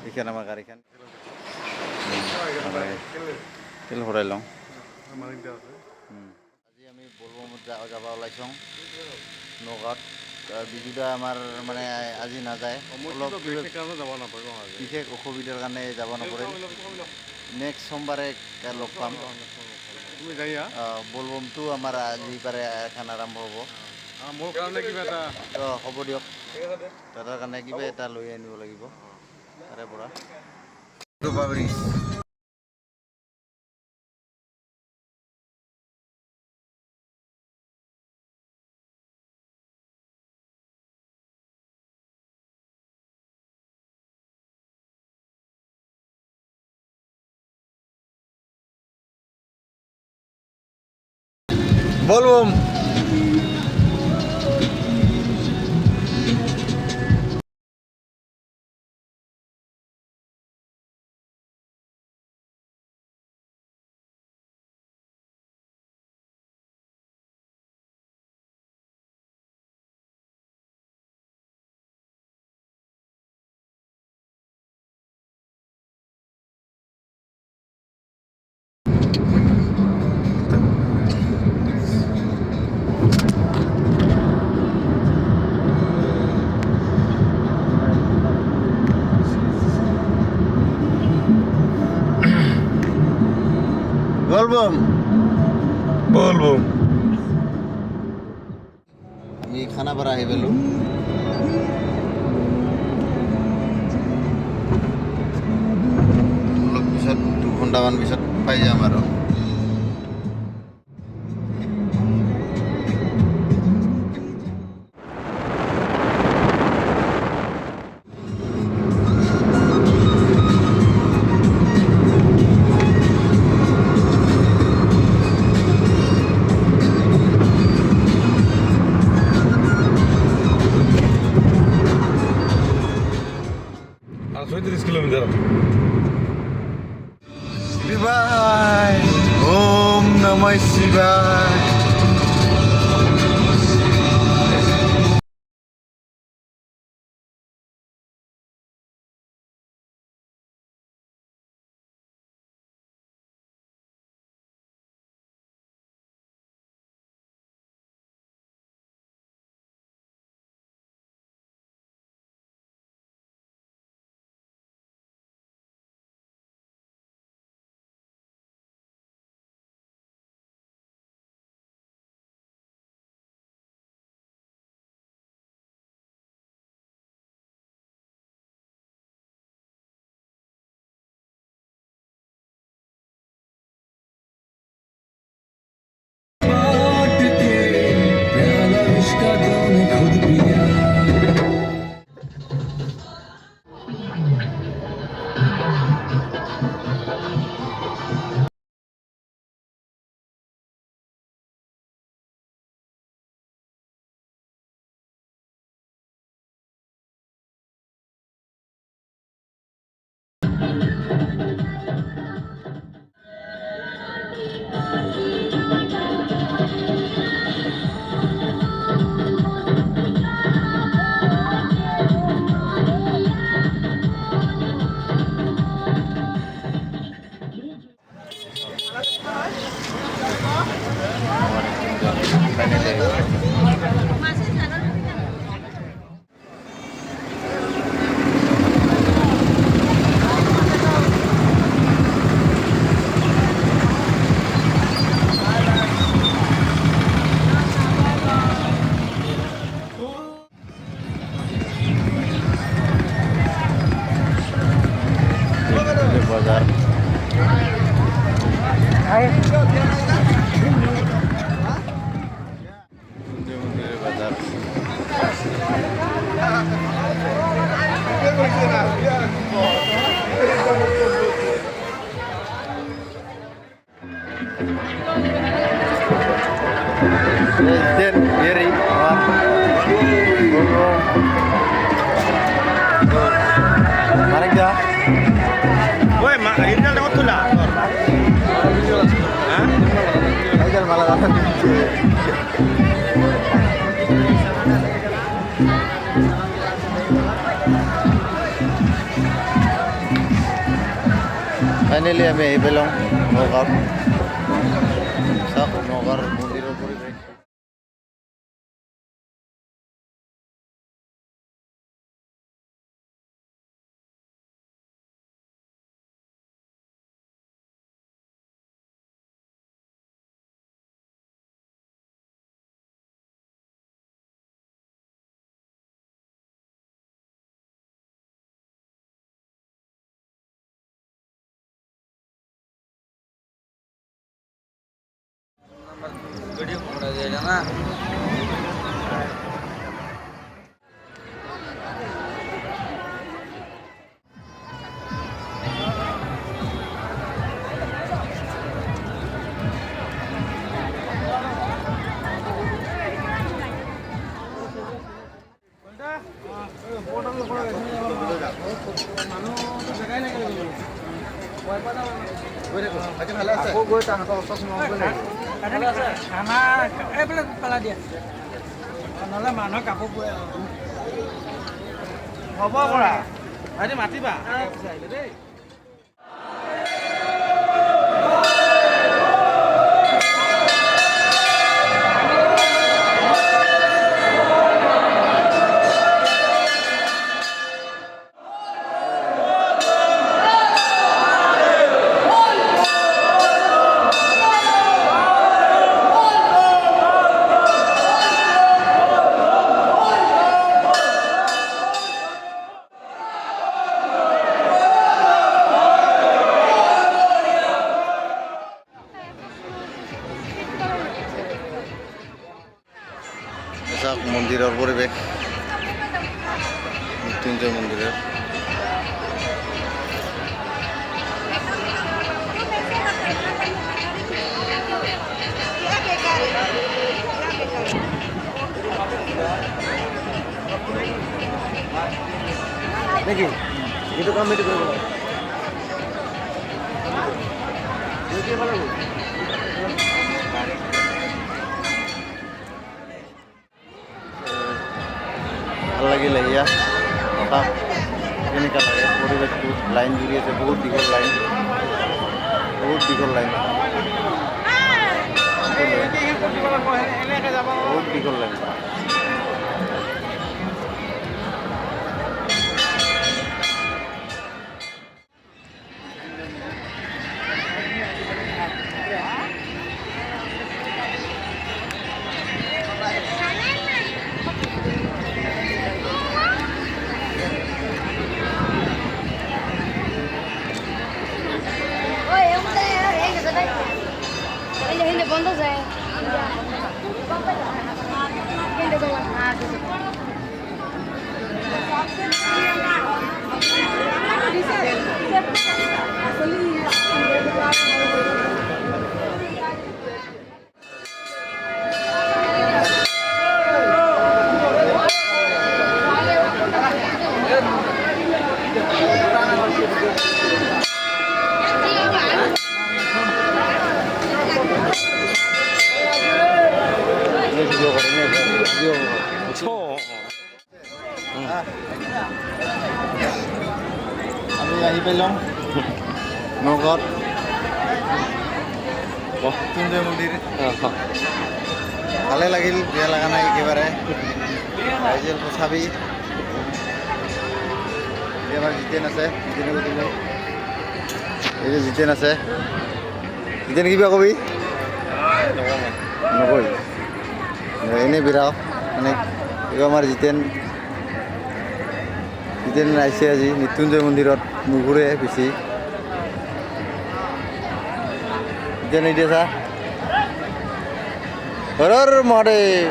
এইখান আমাৰ গাড়ীখন তেল ভৰাই লওঁ। আজি আমি বলবমত যাব ওলাইছোঁ নগাঁৱত। বিজুদা আমাৰ মানে আজি নাযায়, অলপ বিশেষ অসুবিধাৰ কাৰণে যাব নপৰে। নেক্সট সোমবাৰে লগ পাম। বলবমটো আমাৰ আজিৰ পৰা এখন আৰম্ভ হ'ব। মোৰ কাৰণে কিবা এটা হ'ব দিয়ক, দাদাৰ কাৰণে কিবা এটা লৈ আনিব লাগিব তাৰে পৰা। বলবম বলবম বলবম আমি খানাপাৰা আহি পালোঁ। অলপ পিছত 2 ঘণ্টামান পিছত পাই যাম আৰু। আর 37 কিলোমিটার। শিবায় ওম নমঃ শিবায়। বাজার বাজার Marikda. Woi, ini ada waktu lah. Hah? Ayo malah. Finally আমি আহি পেলাওঁ নগাঁৱত। চাওক নগাঁৱৰ মন্দিৰৰ পৰিৱেশ। वीडियो पकड़ा जाएगा ना। খানা এইবিলাক পেলাই দিয়া নহ'লে মানুহৰ কাপোৰ পুৰে হ'ব কৰা আজি মাতিবা আহিলে দেই। চাওক মন্দিৰৰ পৰিৱেশ, মৃত্যুঞ্জয় মন্দিৰৰ। देखिए ये तो कमेटी कर ভাল লাগিল এয়া চাওক কেনেকুৱা লাগে পৰিৱেশটো। লাইন জুৰি আছে, বহুত দীঘল লাইন, বহুত দীঘল লাইন, বহুত দীঘল line. Hindi bunda saya. Hindi ko lang. আমি আহি পেলাওঁ নগাঁৱত মৃত্যুঞ্জয় মন্দিৰ। ভালে লাগিল, বেয়া লগা নাই একেবাৰে। ৰাইজৰ চাবি আমাৰ জিতেন আছে, জিতেনকো তুমি এই যে জিতেন আছে, জিতেন কিবা কবি নকবি এনেই বিৰাও মানে এইটো আমাৰ জিতেন আহিছে আজি মৃত্যুঞ্জয় মন্দিৰত, নুঘূৰে বেছি। জিতেন এতিয়া চা হৰৰ মহাদেৱ।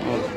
Hey,